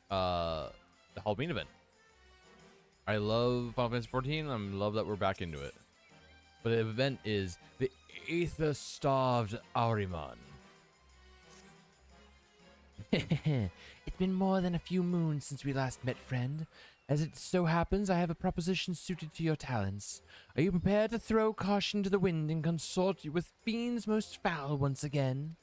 the Halloween event. I love Final Fantasy 14. I love that we're back into it. But the event is the Aether-Starved Ahriman. It's been more than a few moons since we last met, friend. As it so happens, I have a proposition suited to your talents. Are you prepared to throw caution to the wind and consort with fiends most foul once again?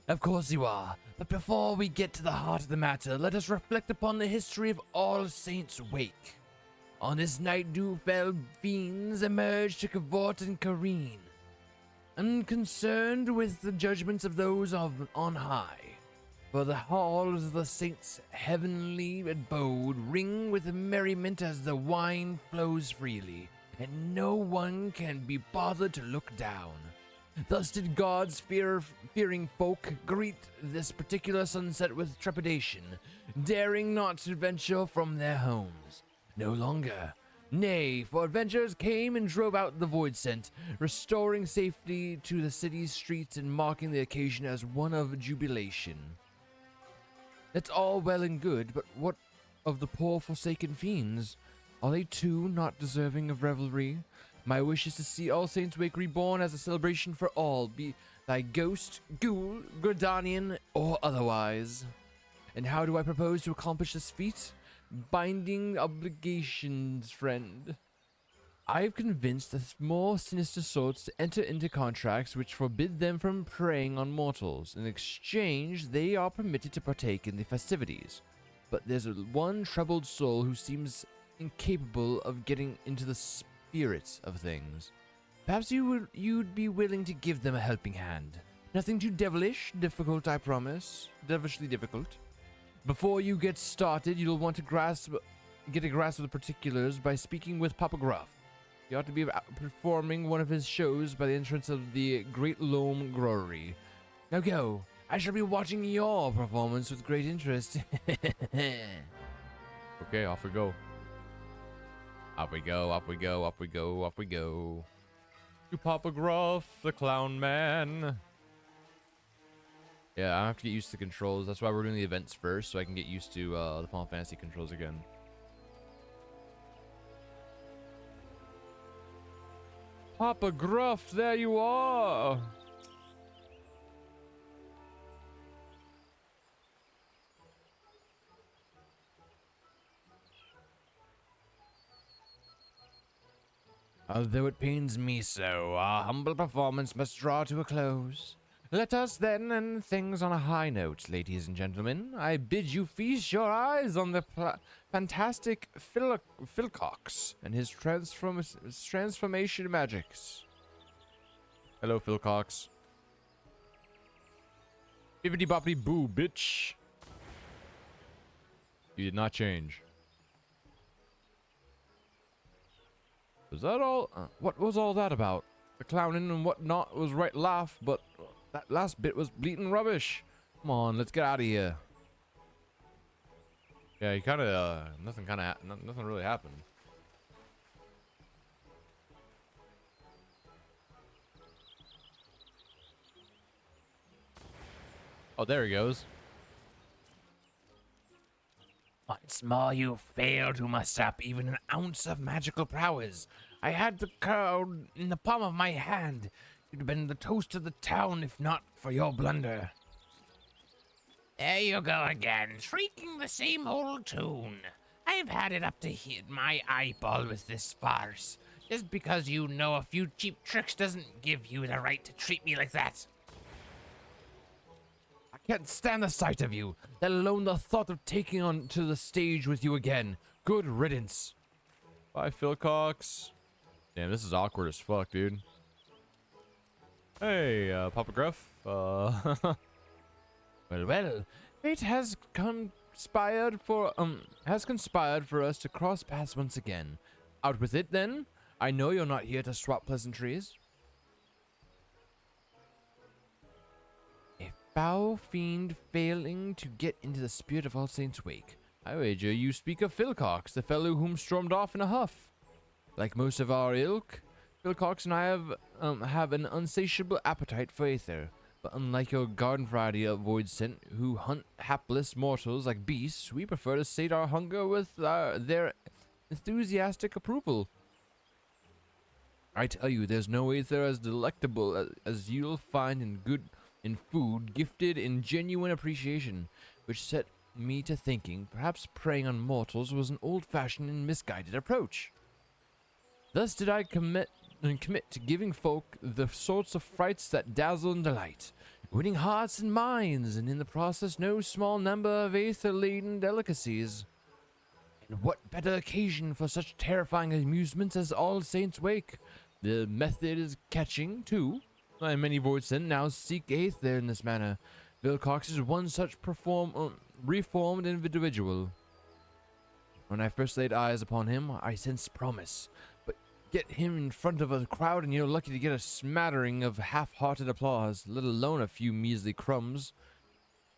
Of course you are, but before we get to the heart of the matter, let us reflect upon the history of All Saints' Wake. On this night dew-fell fiends emerged to cavort and careen, unconcerned with the judgments of those on high. For the halls of the saints' heavenly abode ring with merriment as the wine flows freely, and no one can be bothered to look down. Thus did God's fearing folk greet this particular sunset with trepidation, daring not to venture from their homes. No longer. Nay, for adventurers came and drove out the void scent, restoring safety to the city's streets and marking the occasion as one of jubilation. That's all well and good, but what of the poor forsaken fiends? Are they too not deserving of revelry? My wish is to see All Saints' Wake reborn as a celebration for all, be thy ghost, ghoul, Gridanian, or otherwise. And how do I propose to accomplish this feat? Binding obligations, friend. I've convinced the more sinister sorts to enter into contracts which forbid them from preying on mortals. In exchange, they are permitted to partake in the festivities. But there's one troubled soul who seems incapable of getting into the spirit of things. Perhaps you'd be willing to give them a helping hand. Nothing too difficult, I promise. Devilishly difficult. Before you get started, you'll want to get a grasp of the particulars by speaking with Papa Gruff. He ought to be performing one of his shows by the entrance of the Great Loam Growlery. Now go. I shall be watching your performance with great interest. Okay, off we go. Off we go, off we go, off we go, off we go. To Papa Gruff, the clown man. Yeah, I have to get used to the controls. That's why we're doing the events first, so I can get used to the Final Fantasy controls again. Papa Gruff, there you are! Although it pains me so, our humble performance must draw to a close. Let us then end things on a high note, ladies and gentlemen. I bid you feast your eyes on the fantastic Philcox and his transformation magics. Hello, Philcox. Bibbidi boppity boo, bitch. You did not change. Was that all? What was all that about? The clowning and whatnot was right laugh, but that last bit was bleating rubbish. Come on, let's get out of here. Yeah, he kind of nothing really happened. Oh, there he goes. Once more you failed to muster up even an ounce of magical prowess. I had the crown in the palm of my hand. You'd have been the toast of the town if not for your blunder. There you go again, shrieking the same old tune. I've had it up to hit my eyeball with this farce. Just because you know a few cheap tricks doesn't give you the right to treat me like that. I can't stand the sight of you, let alone the thought of taking on to the stage with you again. Good riddance. Bye, Philcox. Damn, this is awkward as fuck, dude. Hey, Papa Gruff. Well, fate has conspired for us to cross paths once again. Out with it, then. I know you're not here to swap pleasantries. A foul fiend failing to get into the spirit of All Saints' Wake. I wager you speak of Philcox, the fellow whom stormed off in a huff. Like most of our ilk, Philcox and I have an insatiable appetite for aether. But unlike your garden variety of void scent, who hunt hapless mortals like beasts, we prefer to sate our hunger with their enthusiastic approval. I tell you, there's no aether as delectable as you'll find in food gifted in genuine appreciation, which set me to thinking perhaps preying on mortals was an old-fashioned and misguided approach. Thus did I commit to giving folk the sorts of frights that dazzle and delight, winning hearts and minds, and in the process no small number of aether-laden delicacies. And what better occasion for such terrifying amusements as All Saints' Wake? The method is catching, too, and many voidsent now seek aether in this manner. Vilcox is one such reformed individual. When I first laid eyes upon him, I sensed promise. But get him in front of a crowd and you're lucky to get a smattering of half-hearted applause, let alone a few measly crumbs.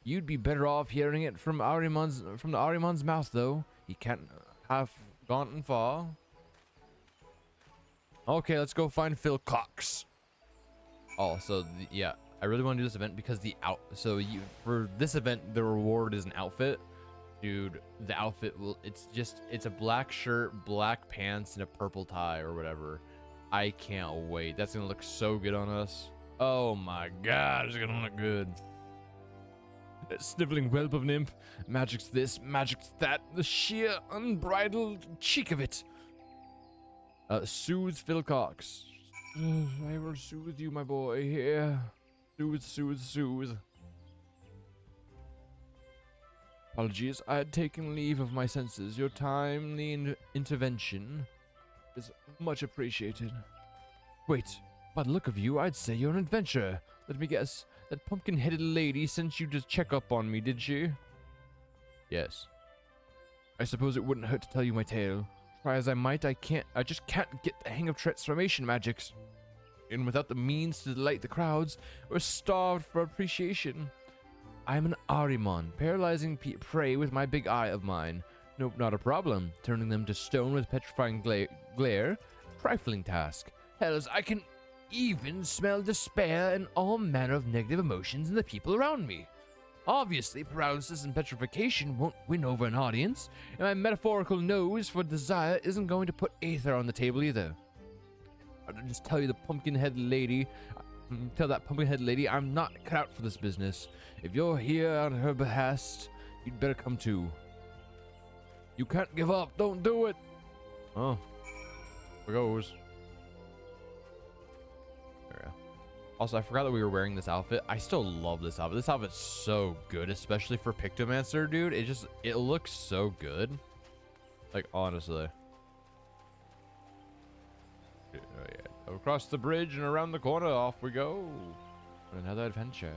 You'd be better off hearing it from the Ahriman's mouth, though. He can't have gone far. Okay, let's go find Phil Cox. Oh, so yeah, I really want to do this event because for this event the reward is an outfit. Dude, the outfit it's a black shirt, black pants, and a purple tie or whatever. I can't wait. That's gonna look so good on us. Oh my god, it's gonna look good. That sniveling whelp of an imp. Magic's this, magic's that. The sheer unbridled cheek of it. Soothe Phil Cox. I will soothe you, my boy. Here. Soothe, soothe, soothe. Apologies, I had taken leave of my senses. Your timely intervention is much appreciated. Wait, by the look of you, I'd say you're an adventurer. Let me guess, that pumpkin-headed lady sent you to check up on me, did she? Yes. I suppose it wouldn't hurt to tell you my tale. Try as I might, I just can't get the hang of transformation magics. And without the means to delight the crowds, we're starved for appreciation. I am an Ahriman, paralyzing prey with my big eye of mine. Nope, not a problem. Turning them to stone with petrifying glare, trifling task. Hells, I can even smell despair and all manner of negative emotions in the people around me. Obviously, paralysis and petrification won't win over an audience, and my metaphorical nose for desire isn't going to put aether on the table either. I'll just tell that pumpkin-headed lady, I'm not cut out for this business. If you're here on her behest, you'd better come too. You can't give up, don't do it! Oh, there goes. There we go. Also, I forgot that we were wearing this outfit. I still love this outfit. This outfit's so good, especially for Pictomancer, dude. It looks so good. Like, honestly. Oh, yeah. Across the bridge and around the corner, off we go. On another adventure.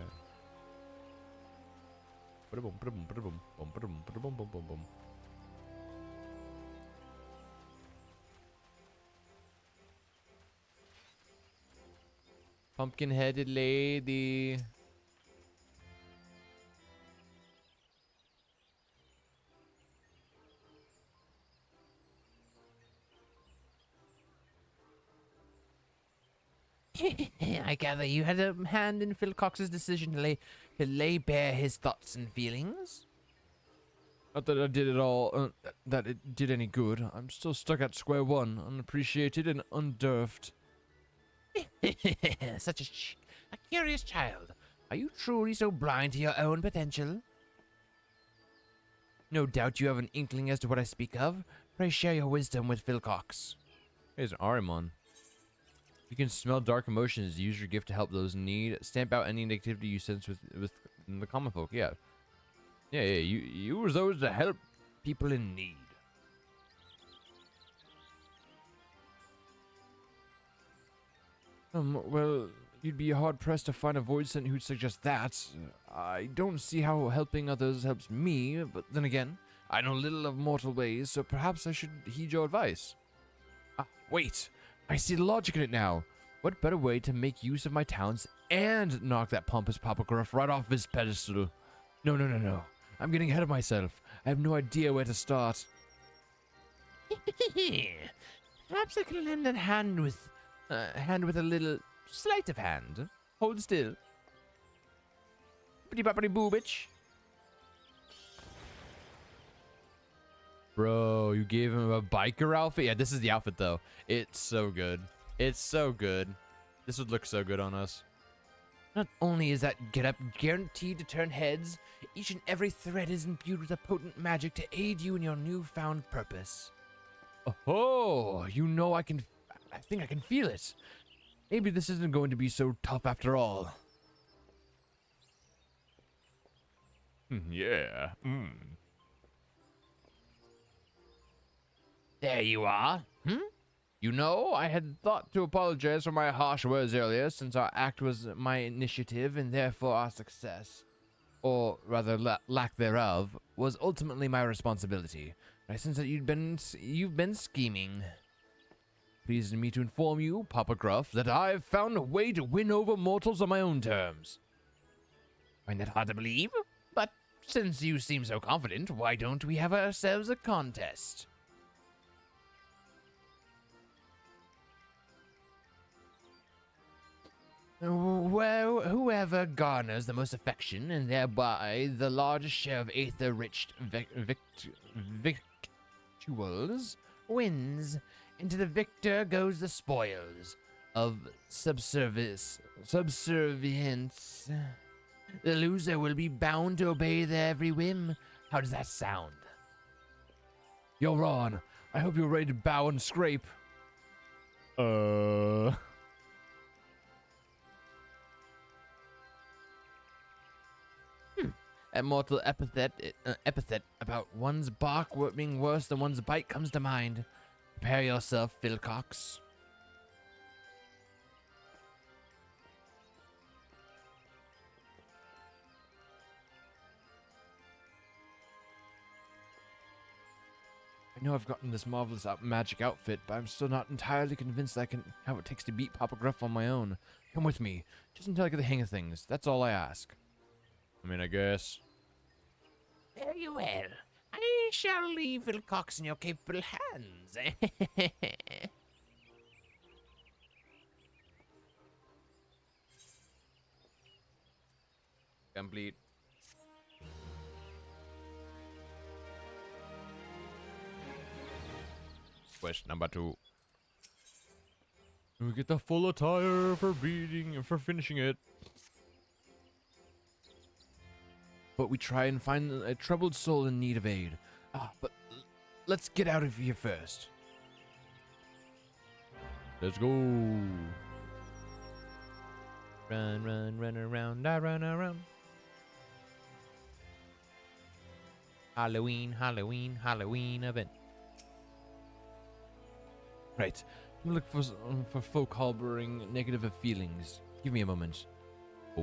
Pumpkin-headed lady. I gather you had a hand in Phil Cox's decision to lay bare his thoughts and feelings. Not that I did it all, that it did any good. I'm still stuck at square one, unappreciated and undurfed. Such a curious child. Are you truly so blind to your own potential? No doubt you have an inkling as to what I speak of. Pray share your wisdom with Phil Cox. Here's an Ahriman. You can smell dark emotions. Use your gift to help those in need. Stamp out any negativity you sense with the common folk. Yeah. Yeah. You were those to help people in need. Well, you'd be hard-pressed to find a voidsent who'd suggest that. I don't see how helping others helps me, but then again, I know little of mortal ways, so perhaps I should heed your advice. Ah, wait! I see the logic in it now. What better way to make use of my talents and knock that pompous Papagruff right off his pedestal? No. I'm getting ahead of myself. I have no idea where to start. Perhaps I can lend a hand with a little sleight of hand. Hold still. bippity boppity boo, bitch. Bro, you gave him a biker outfit? Yeah, this is the outfit, though. It's so good. It's so good. This would look so good on us. Not only is that getup guaranteed to turn heads, each and every thread is imbued with a potent magic to aid you in your newfound purpose. Oh, you know I think I can feel it. Maybe this isn't going to be so tough after all. Yeah. There you are. You know, I had thought to apologize for my harsh words earlier, since our act was my initiative and therefore our success, or rather lack thereof, was ultimately my responsibility. I sense that you've been scheming. Pleased me to inform you, Papa Gruff, that I've found a way to win over mortals on my own terms. Find that hard to believe? But since you seem so confident, why don't we have ourselves a contest? Well, whoever garners the most affection and thereby the largest share of aether-rich victuals wins, and to the victor goes the spoils of subservience. The loser will be bound to obey their every whim. How does that sound? Yo, Ron, I hope you're ready to bow and scrape. A mortal epithet about one's bark being worse than one's bite comes to mind. Prepare yourself, Philcox. I know I've gotten this marvelous magic outfit, but I'm still not entirely convinced that I can have what it takes to beat Papa Gruff on my own. Come with me, just until I get the hang of things. That's all I ask. I mean, I guess. Very well. I shall leave Philcox in your capable hands. Complete. Quest number 2. We get the full attire for finishing it. But we try and find a troubled soul in need of aid. But let's get out of here first. Let's go. Run around, I run around. Halloween event. Right. I'm looking for folk harboring negative feelings. Give me a moment. I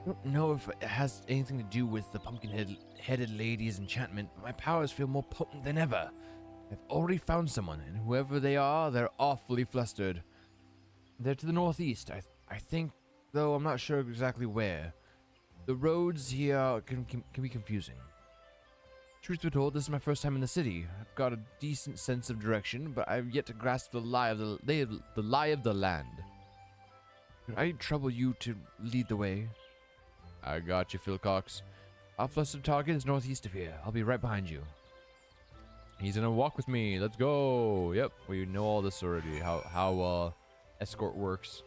don't know if it has anything to do with the pumpkin-headed lady's enchantment, but my powers feel more potent than ever. I've already found someone, and whoever they are, they're awfully flustered. They're to the northeast, I think, though I'm not sure exactly where. The roads here can be confusing. Truth be told, this is my first time in the city. I've got a decent sense of direction, but I've yet to grasp the lie of the land. Could I trouble you to lead the way? I got you, Philcox. Our flustered target is northeast of here. I'll be right behind you. He's gonna walk with me. Let's go. Yep, we know all this already. How escort works.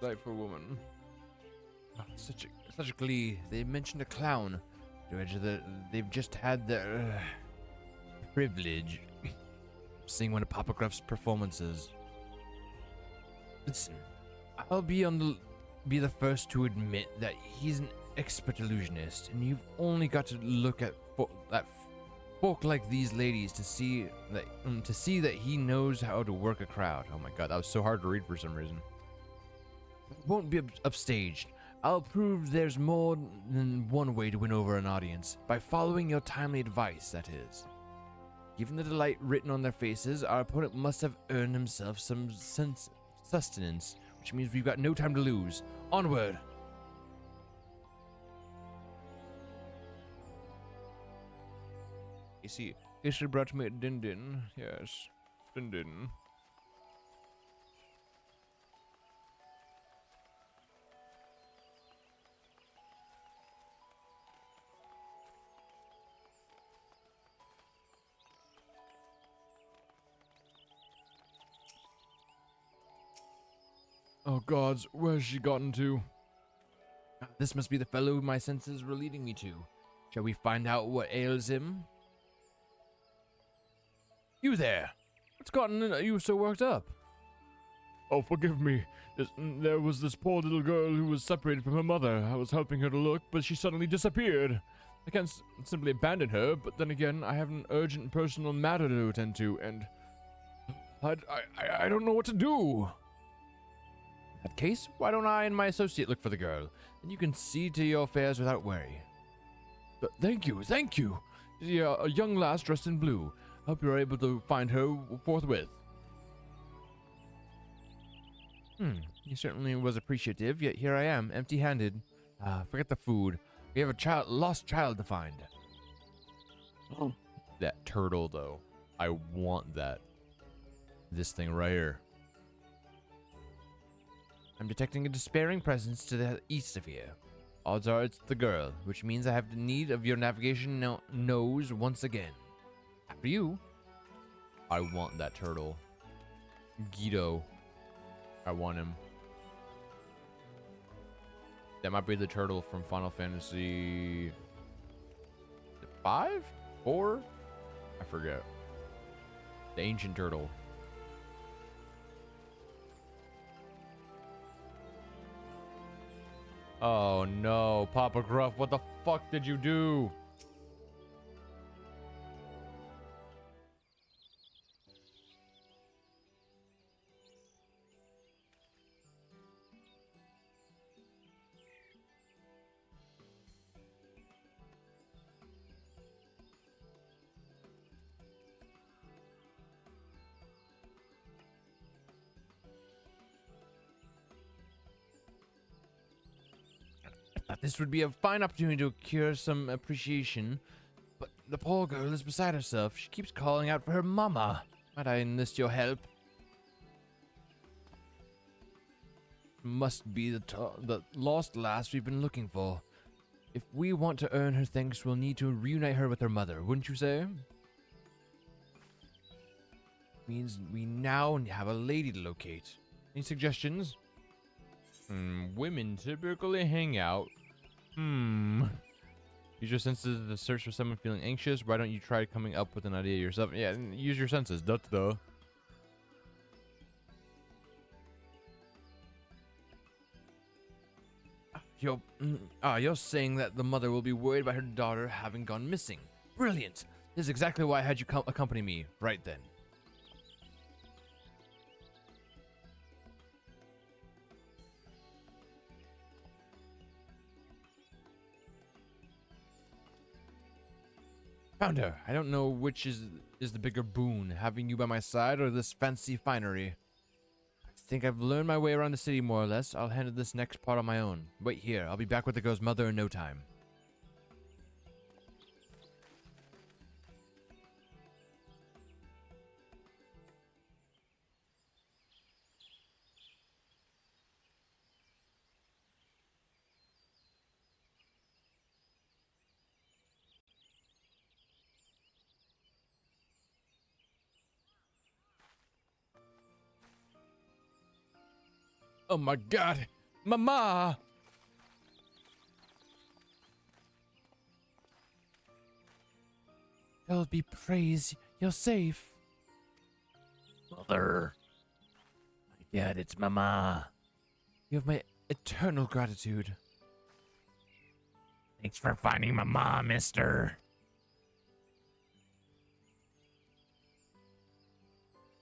Delightful woman. Such a glee. They mentioned a clown. They've just had their privilege seeing one of Papa Gruff's performances. Listen, I'll be the first to admit that he's an expert illusionist, and you've only got to look at folk like these ladies to see that he knows how to work a crowd. Oh my god, that was so hard to read for some reason. It won't be upstaged. I'll prove there's more than one way to win over an audience, by following your timely advice, that is. Given the delight written on their faces, our opponent must have earned himself some sustenance, which means we've got no time to lose. Onward! You see, Fisher brought me a din-din. Yes, din-din. Oh gods, where's she gotten to? This must be the fellow my senses were leading me to. Shall we find out what ails him? You there! What's gotten you so worked up? Oh, forgive me. There was this poor little girl who was separated from her mother. I was helping her to look, but she suddenly disappeared. I can't simply abandon her, but then again, I have an urgent personal matter to attend to, and I don't know what to do. In that case, why don't I and my associate look for the girl? Then you can see to your affairs without worry. Thank you. She's a young lass dressed in blue. Hope you're able to find her forthwith. He certainly was appreciative, yet here I am, empty-handed. Forget the food. We have a lost child to find. Oh. That turtle, though. I want that. This thing right here. I'm detecting a despairing presence to the east of here. Odds are it's the girl, which means I have the need of your navigation nose once again. After you. I want that turtle. Guido. I want him. That might be the turtle from Final Fantasy 5? 4? I forget. The ancient turtle. Oh no, Papa Gruff, what the fuck did you do? This would be a fine opportunity to cure some appreciation, but the poor girl is beside herself. She keeps calling out for her mama. Might I enlist your help? Must be the lost lass we've been looking for. If we want to earn her thanks, we'll need to reunite her with her mother, wouldn't you say? Means we now have a lady to locate. Any suggestions? Women typically hang out. Use your senses to search for someone feeling anxious. Why don't you try coming up with an idea yourself? Yeah, use your senses. Duh. You're saying that the mother will be worried about her daughter having gone missing. Brilliant. This is exactly why I had you accompany me. Right then. Found her. I don't know which is the bigger boon, having you by my side or this fancy finery. I think I've learned my way around the city more or less. I'll handle this next part on my own. Wait here. I'll be back with the girl's mother in no time. Oh my god! Mama! God be praised, you're safe. Mother. My god, it's Mama. You have my eternal gratitude. Thanks for finding Mama, mister.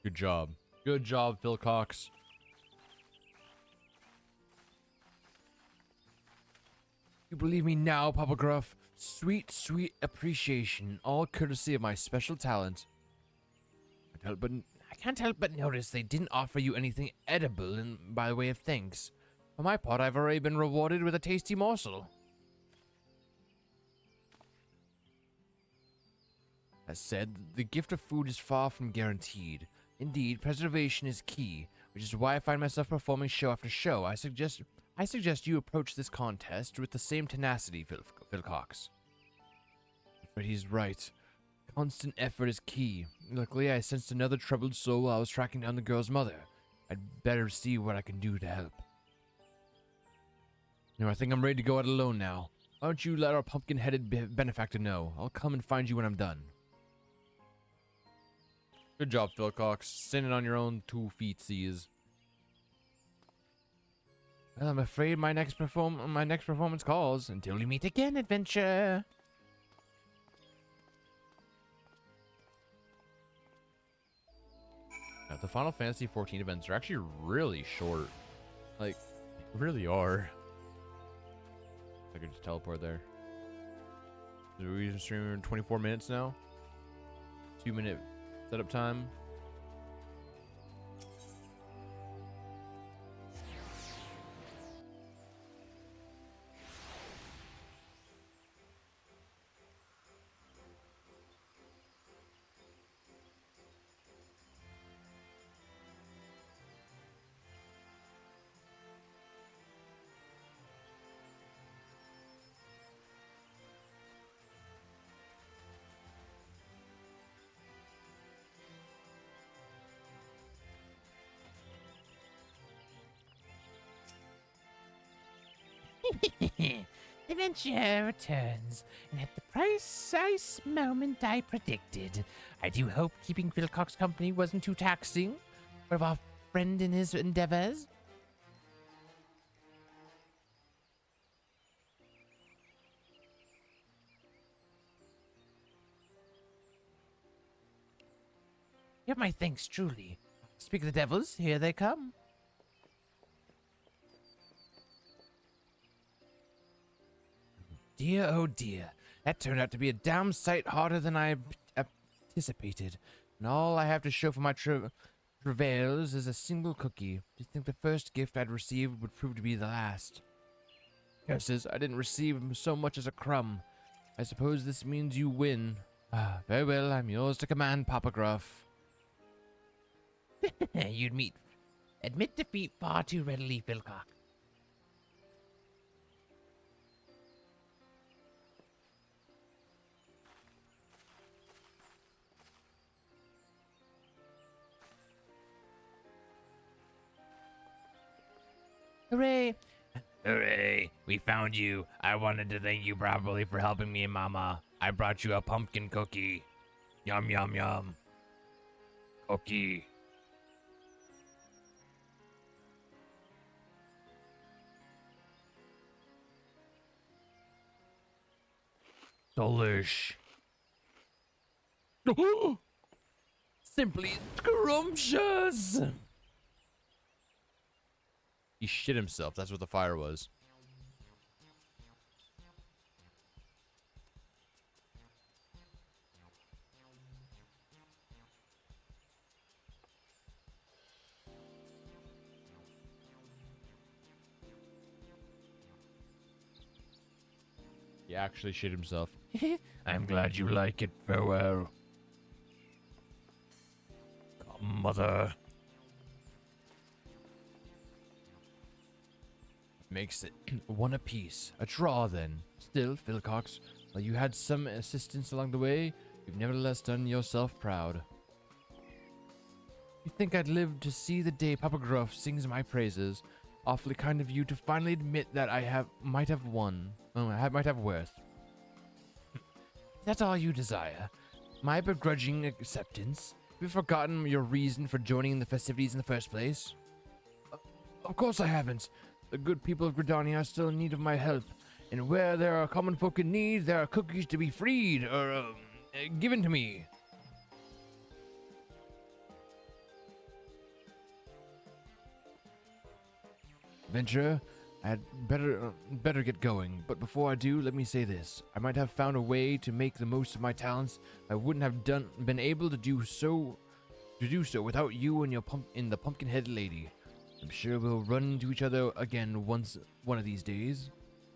Good job. Good job, Phil Cox. You believe me now, Papa Gruff? Sweet, sweet appreciation, all courtesy of my special talent. I can't help but notice they didn't offer you anything edible by way of thanks. For my part, I've already been rewarded with a tasty morsel. As said, the gift of food is far from guaranteed. Indeed, preservation is key, which is why I find myself performing show after show. I suggest you approach this contest with the same tenacity, Philcox. But he's right. Constant effort is key. Luckily, I sensed another troubled soul while I was tracking down the girl's mother. I'd better see what I can do to help. No, I think I'm ready to go out alone now. Why don't you let our pumpkin-headed benefactor know? I'll come and find you when I'm done. Good job, Philcox. Standing on your own 2 feetsies. Well, I'm afraid my next performance calls. Until we meet again, adventure. Now, the Final Fantasy XIV events are actually really short. Like, really are. I could just teleport there. We've been streaming 24 minutes now. 2-minute setup time. Adventure returns, and at the precise moment I predicted. I do hope keeping Philcox company wasn't too taxing for our friend in his endeavors. You have my thanks, truly. Speak of the devils, here they come. Dear, oh dear. That turned out to be a damn sight harder than I anticipated. And all I have to show for my travails is a single cookie. To think the first gift I'd received would prove to be the last. Curses, I didn't receive so much as a crumb. I suppose this means you win. Ah, very well, I'm yours to command, Papa Gruff. You'd admit defeat far too readily, Philcox. Hooray! Hooray! We found you. I wanted to thank you properly for helping me and Mama. I brought you a pumpkin cookie. Yum, yum, yum. Cookie. Delish. Simply scrumptious! He shit himself. That's what the fire was. He actually shit himself. I'm glad you like it, farewell. Come, mother. Makes it one apiece. A draw, then. Still, Philcox, while you had some assistance along the way, you've nevertheless done yourself proud. You think I'd live to see the day Papa Gruff sings my praises? Awfully kind of you to finally admit that I might have won. Oh, I might have worth. That's all you desire. My begrudging acceptance? Have you forgotten your reason for joining in the festivities in the first place? Of course I haven't. The good people of Gridania are still in need of my help. And where there are common folk in need, there are cookies to be freed, or, given to me. Adventurer, I'd better get going, but before I do, let me say this. I might have found a way to make the most of my talents. I wouldn't have been able to do so without you and the pumpkin-headed lady. I'm sure we'll run into each other again one of these days.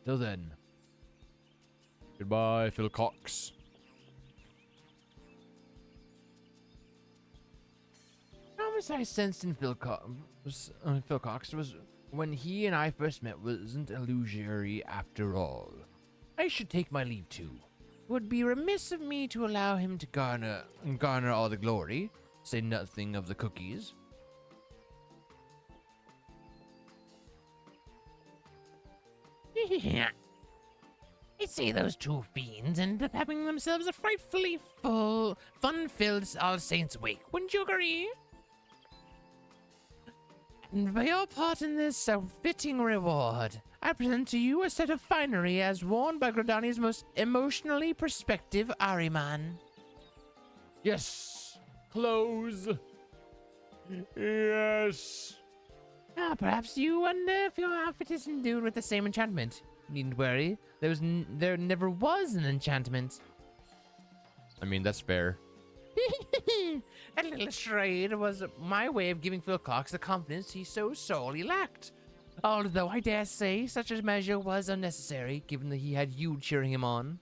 Till then. Goodbye, Phil Cox. Promise I sensed in Phil Cox was when he and I first met wasn't illusory after all. I should take my leave too. It would be remiss of me to allow him to garner all the glory, say nothing of the cookies. I'd say those two fiends ended up having themselves a frightfully full, fun-filled All Saints Wake. Wouldn't you agree? And for your part in this, a fitting reward. I present to you a set of finery as worn by Grodani's most emotionally prospective Ahriman. Yes! Clothes! Yes! Perhaps you wonder if your outfit is endued with the same enchantment. Needn't worry, there never was an enchantment. I mean, that's fair. A little charade was my way of giving Phil Cox the confidence he so sorely lacked. Although I dare say such a measure was unnecessary, given that he had you cheering him on.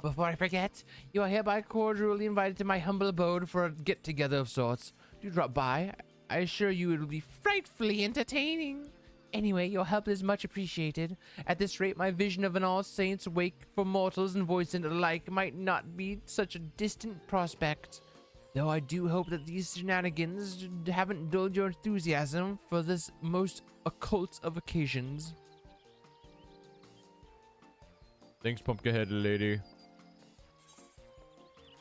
Before I forget, you are hereby cordially invited to my humble abode for a get-together of sorts. Do drop by. I assure you it will be frightfully entertaining. Anyway, your help is much appreciated. At this rate, my vision of an All Saints Wake for mortals and voiced alike might not be such a distant prospect. Though I do hope that these shenanigans haven't dulled your enthusiasm for this most occult of occasions. Thanks, pumpkin-headed lady.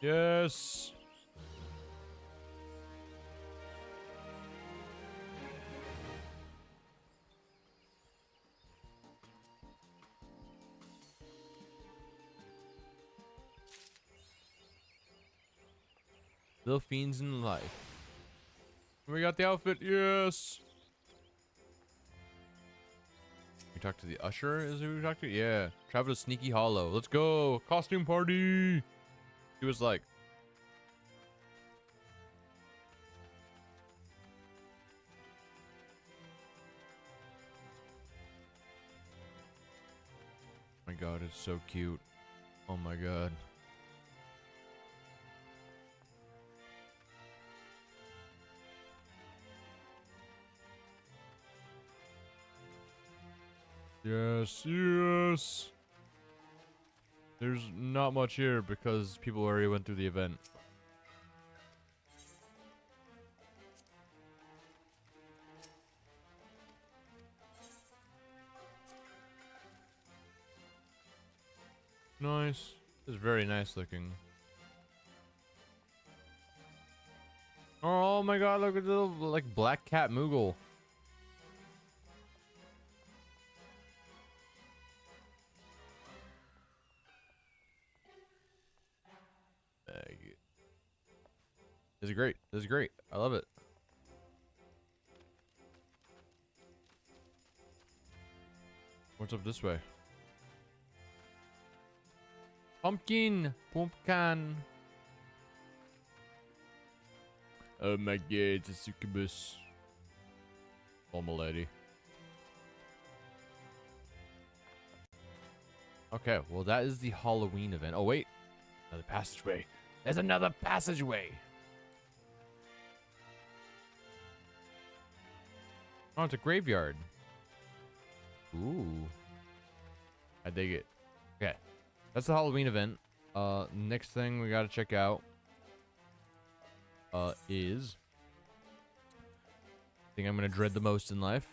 Yes! Little fiends in life. We got the outfit, yes! We talked to the usher, is who we talked to? Yeah. Travel to Sneaky Hollow. Let's go! Costume party! He was like... Oh my god, it's so cute. Oh my god. Yes, yes. There's not much here because people already went through the event. Nice. It's very nice looking. Oh my god, look at the little like black cat Moogle. This is great. This is great. I love it. What's up this way? Pumpkin! Pumpkin! Oh my god, it's a succubus. Oh my lady. Okay, well that is the Halloween event. Oh wait! Another passageway. There's another passageway! Oh, it's a graveyard. Ooh. I dig it. Okay. That's the Halloween event. Next thing we gotta check out is... I think I'm gonna dread the most in life.